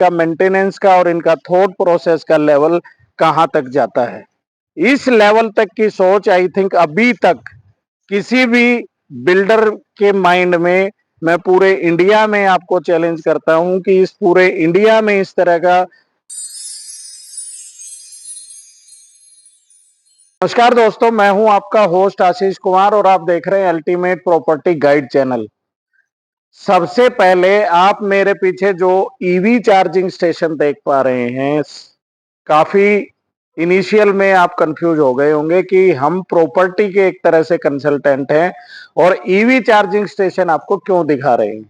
का मेंटेनेंस का और इनका थॉट प्रोसेस का लेवल कहां तक जाता है। इस लेवल तक की सोच आई थिंक अभी तक किसी भी बिल्डर के माइंड में, मैं पूरे इंडिया में आपको चैलेंज करता हूं कि इस पूरे इंडिया में इस तरह का। नमस्कार दोस्तों, मैं हूं आपका होस्ट आशीष कुमार और आप देख रहे हैं अल्टीमेट प्रॉपर्टी गाइड चैनल। सबसे पहले आप मेरे पीछे जो ईवी चार्जिंग स्टेशन देख पा रहे हैं, काफी इनिशियल में आप कंफ्यूज हो गए होंगे कि हम प्रॉपर्टी के एक तरह से कंसल्टेंट हैं और ईवी चार्जिंग स्टेशन आपको क्यों दिखा रहे हैं।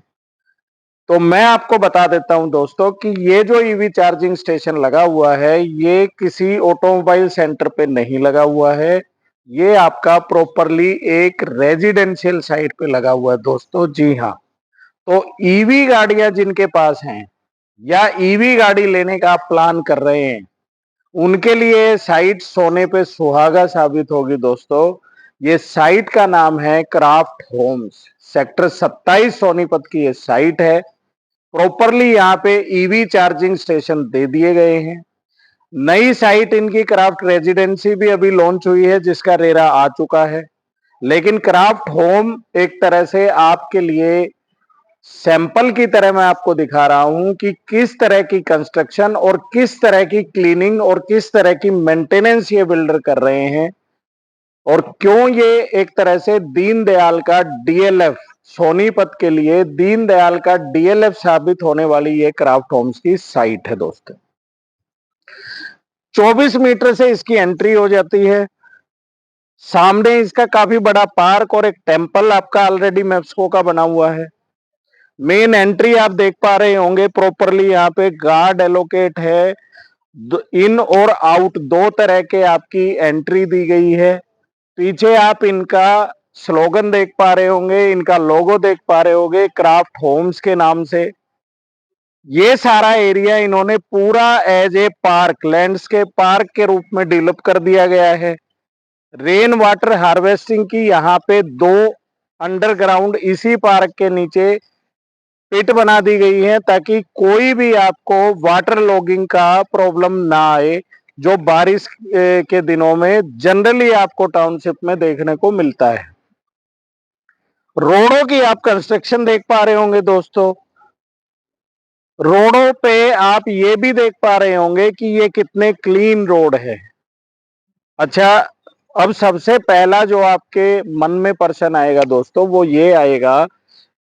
तो मैं आपको बता देता हूं दोस्तों कि ये जो ईवी चार्जिंग स्टेशन लगा हुआ है, ये किसी ऑटोमोबाइल सेंटर पे नहीं लगा हुआ है। ये आपका प्रॉपरली एक रेजिडेंशियल साइट पे लगा हुआ है दोस्तों। जी हाँ, तो ईवी गाड़ियां जिनके पास हैं या ईवी गाड़ी लेने का आप प्लान कर रहे हैं, उनके लिए साइट सोने पे सुहागा साबित होगी दोस्तों। ये साइट का नाम है क्राफ्ट होम्स। सेक्टर 27 सोनीपत की ये साइट है। प्रॉपरली यहाँ पे ईवी चार्जिंग स्टेशन दे दिए गए हैं। नई साइट इनकी क्राफ्ट रेजिडेंसी भी अभी लॉन्च हुई है, जिसका रेरा आ चुका है। लेकिन क्राफ्ट होम एक तरह से आपके लिए सैंपल की तरह मैं आपको दिखा रहा हूं कि किस तरह की कंस्ट्रक्शन और किस तरह की क्लीनिंग और किस तरह की मेंटेनेंस ये बिल्डर कर रहे हैं, और क्यों ये एक तरह से दीनदयाल का डीएलएफ, सोनीपत के लिए दीनदयाल का डीएलएफ साबित होने वाली ये क्राफ्ट होम्स की साइट है दोस्तों। 24 मीटर से इसकी एंट्री हो जाती है। सामने इसका काफी बड़ा पार्क और एक टेंपल आपका ऑलरेडी मैप्सको का बना हुआ है। मेन एंट्री आप देख पा रहे होंगे, प्रॉपरली यहाँ पे गार्ड एलोकेट है। इन और आउट दो तरह के आपकी एंट्री दी गई है। पीछे आप इनका स्लोगन देख पा रहे होंगे, इनका लोगो देख पा रहे होंगे क्राफ्ट होम्स के नाम से। ये सारा एरिया इन्होंने पूरा as a park, landscape park के रूप में डेवलप कर दिया गया है। रेन वाटर हार्वेस्टिंग की यहाँ पे 2 अंडरग्राउंड इसी पार्क के नीचे पिट बना दी गई है, ताकि कोई भी आपको वाटर लॉगिंग का प्रॉब्लम ना आए, जो बारिश के दिनों में जनरली आपको टाउनशिप में देखने को मिलता है। रोडों की आप कंस्ट्रक्शन देख पा रहे होंगे दोस्तों। रोडों पे आप ये भी देख पा रहे होंगे कि ये कितने क्लीन रोड है। अच्छा, अब सबसे पहला जो आपके मन में प्रश्न आएगा दोस्तों, वो ये आएगा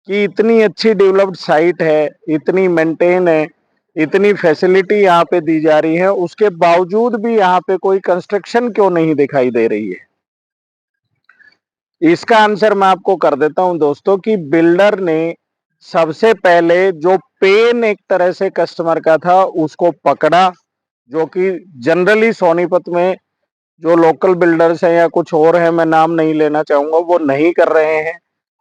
कि इतनी अच्छी डेवलप्ड साइट है, इतनी मेंटेन है, इतनी फैसिलिटी यहाँ पे दी जा रही है, उसके बावजूद भी यहाँ पे कोई कंस्ट्रक्शन क्यों नहीं दिखाई दे रही है। इसका आंसर मैं आपको कर देता हूं दोस्तों कि बिल्डर ने सबसे पहले जो पेन एक तरह से कस्टमर का था उसको पकड़ा, जो कि जनरली सोनीपत में जो लोकल बिल्डर्स हैं या कुछ और हैं, मैं नाम नहीं लेना चाहूंगा, वो नहीं कर रहे हैं।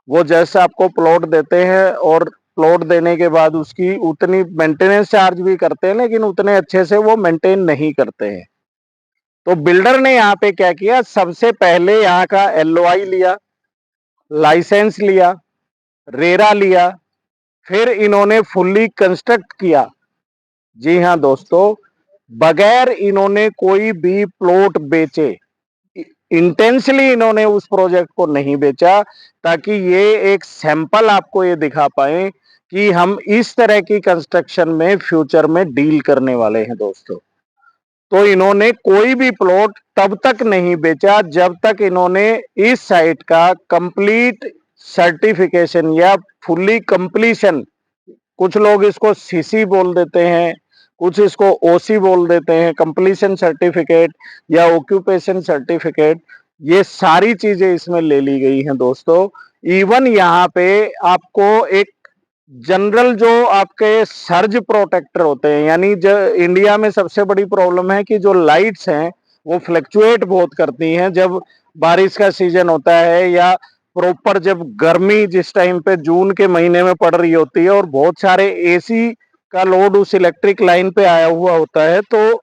वो जैसे आपको प्लॉट देते हैं और प्लॉट देने के बाद उसकी उतनी मेंटेनेंस चार्ज भी करते हैं, लेकिन उतने अच्छे से वो मेंटेन नहीं करते हैं। तो बिल्डर ने यहाँ पे क्या किया, सबसे पहले यहाँ का एलओआई लिया, लाइसेंस लिया, रेरा लिया, फिर इन्होंने फुल्ली कंस्ट्रक्ट किया। जी हाँ दोस्तों, बगैर इन्होंने कोई भी प्लॉट बेचे, इंटेंशली इन्होंने उस प्रोजेक्ट को नहीं बेचा, ताकि ये एक सैंपल आपको ये दिखा पाए कि हम इस तरह की कंस्ट्रक्शन में फ्यूचर में डील करने वाले हैं दोस्तों। तो इन्होंने कोई भी प्लॉट तब तक नहीं बेचा जब तक इन्होंने इस साइट का कंप्लीट सर्टिफिकेशन या फुल्ली कंप्लीशन, कुछ लोग इसको सीसी बोल देते हैं, कुछ इसको ओसी बोल देते हैं, कंप्लीशन सर्टिफिकेट या ऑक्यूपेशन सर्टिफिकेट, ये सारी चीजें इसमें ले ली गई हैं दोस्तों। इवन यहाँ पे आपको एक जनरल जो आपके सर्ज प्रोटेक्टर होते हैं, यानी जो इंडिया में सबसे बड़ी प्रॉब्लम है कि जो लाइट्स हैं वो फ्लक्चुएट बहुत करती हैं जब बारिश का सीजन होता है, या प्रॉपर जब गर्मी जिस टाइम पे जून के महीने में पड़ रही होती है और बहुत सारे एसी का लोड उस इलेक्ट्रिक लाइन पे आया हुआ होता है, तो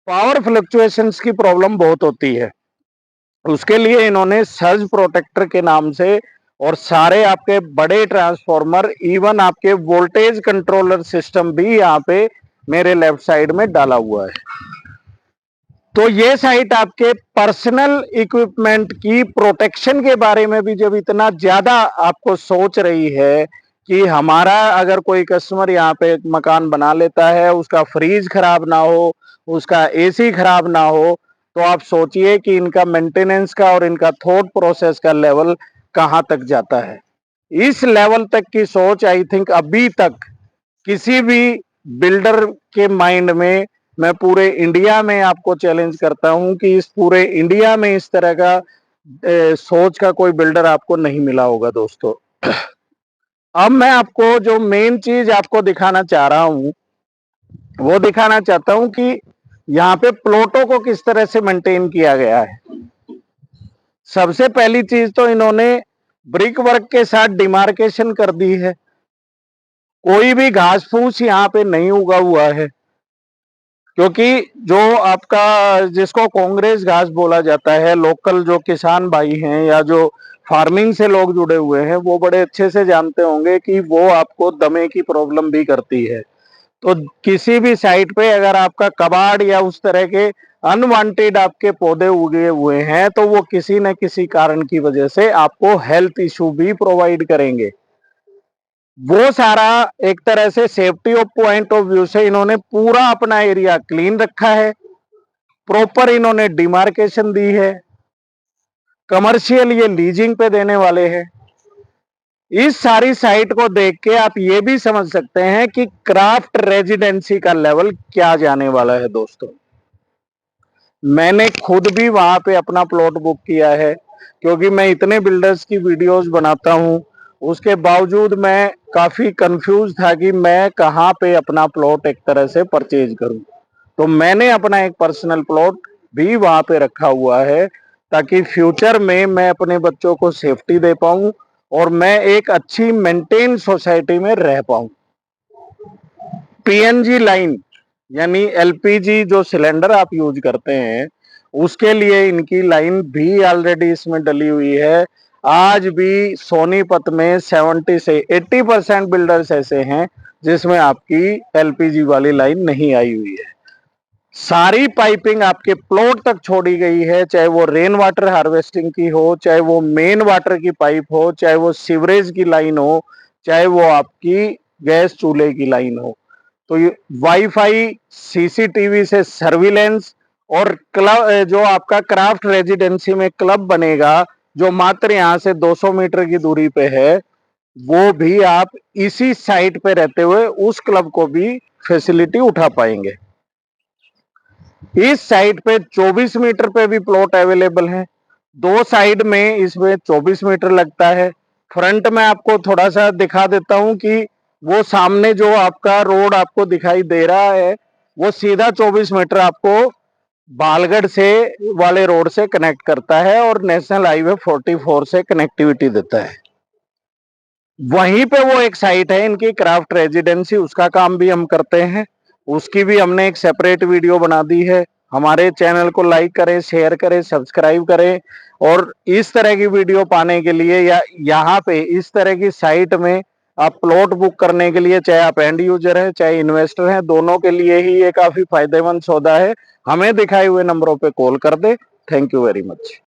पावर फ्लक्चुएशंस की प्रॉब्लम बहुत होती है। उसके लिए इन्होंने सर्ज प्रोटेक्टर के नाम से और सारे आपके बड़े ट्रांसफॉर्मर, इवन आपके वोल्टेज कंट्रोलर सिस्टम भी यहाँ पे मेरे लेफ्ट साइड में डाला हुआ है। तो ये साइट आपके पर्सनल इक्विपमेंट की प्रोटेक्शन के बारे में भी जब इतना ज्यादा आपको सोच रही है कि हमारा अगर कोई कस्टमर यहाँ पे एक मकान बना लेता है, उसका फ्रीज खराब ना हो, उसका एसी खराब ना हो, तो आप सोचिए कि इनका मेंटेनेंस का और इनका थॉट प्रोसेस का लेवल कहाँ तक जाता है। इस लेवल तक की सोच आई थिंक अभी तक किसी भी बिल्डर के माइंड में, मैं पूरे इंडिया में आपको चैलेंज करता हूं कि इस पूरे इंडिया में इस तरह का सोच का कोई बिल्डर आपको नहीं मिला होगा दोस्तों। अब मैं आपको जो मेन चीज आपको दिखाना चाह रहा हूं, वो दिखाना चाहता हूं कि यहाँ पे प्लॉटों को किस तरह से मेंटेन किया गया है। सबसे पहली चीज तो इन्होंने ब्रिक वर्क के साथ डिमार्केशन कर दी है। कोई भी घास फूस यहाँ पे नहीं उगा हुआ है, क्योंकि जो आपका जिसको कांग्रेस घास बोला जाता है, लोकल जो किसान भाई हैं या जो फार्मिंग से लोग जुड़े हुए हैं, वो बड़े अच्छे से जानते होंगे कि वो आपको दमे की प्रॉब्लम भी करती है। तो किसी भी साइट पे अगर आपका कबाड़ या उस तरह के अनवांटेड आपके पौधे उगे हुए हैं, तो वो किसी न किसी कारण की वजह से आपको हेल्थ इशू भी प्रोवाइड करेंगे। वो सारा एक तरह से safety of point of view से इन्होंने पूरा अपना एरिया क्लीन रखा है, प्रॉपर इन्होंने डिमार्केशन दी है, कमर्शियल ये लीजिंग पे देने वाले हैं। इस सारी साइट को देख के आप ये भी समझ सकते हैं कि क्राफ्ट रेजिडेंसी का लेवल क्या जाने वाला है दोस्तों। मैंने खुद भी वहां पे अपना प्लॉट बुक किया है, क्योंकि मैं इतने बिल्डर्स की वीडियोस बनाता हूं, उसके बावजूद मैं काफी कंफ्यूज था कि मैं कहां पे अपना प्लॉट एक तरह से परचेज करूं। तो मैंने अपना एक पर्सनल प्लॉट भी वहां पे रखा हुआ है, ताकि फ्यूचर में मैं अपने बच्चों को सेफ्टी दे पाऊं और मैं एक अच्छी मेंटेन सोसाइटी में रह पाऊं। पीएनजी लाइन यानी एलपीजी जो सिलेंडर आप यूज करते हैं, उसके लिए इनकी लाइन भी ऑलरेडी इसमें डली हुई है। आज भी सोनीपत में 70 से 80% बिल्डर्स ऐसे हैं जिसमें आपकी एलपीजी वाली लाइन नहीं आई हुई है। सारी पाइपिंग आपके प्लॉट तक छोड़ी गई है, चाहे वो रेन वाटर हार्वेस्टिंग की हो, चाहे वो मेन वाटर की पाइप हो, चाहे वो सीवरेज की लाइन हो, चाहे वो आपकी गैस चूल्हे की लाइन हो। तो ये वाईफाई, सीसीटीवी से सर्विलेंस और क्लब जो आपका क्राफ्ट रेजिडेंसी में क्लब बनेगा, जो मात्र यहाँ से 200 मीटर की दूरी पे है, वो भी आप इसी साइट पे रहते हुए उस क्लब को भी फैसिलिटी उठा पाएंगे। इस साइट पे 24 मीटर पे भी प्लॉट अवेलेबल है। दो साइड में इसमें 24 मीटर लगता है। फ्रंट में आपको थोड़ा सा दिखा देता हूं कि वो सामने जो आपका रोड आपको दिखाई दे रहा है, वो सीधा 24 मीटर आपको बालगढ़ से वाले रोड से कनेक्ट करता है और नेशनल हाईवे 44 से कनेक्टिविटी देता है। वहीं पे वो एक साइट है इनकी क्राफ्ट रेजिडेंसी, उसका काम भी हम करते हैं। उसकी भी हमने एक सेपरेट वीडियो बना दी है। हमारे चैनल को लाइक करें, शेयर करें, सब्सक्राइब करें, और इस तरह की वीडियो पाने के लिए या यहाँ पे इस तरह की साइट में आप प्लॉट बुक करने के लिए, चाहे आप एंड यूजर हैं चाहे इन्वेस्टर हैं, दोनों के लिए ही ये काफी फायदेमंद सौदा है। हमें दिखाए हुए नंबरों पे कॉल कर दे। Thank you very much.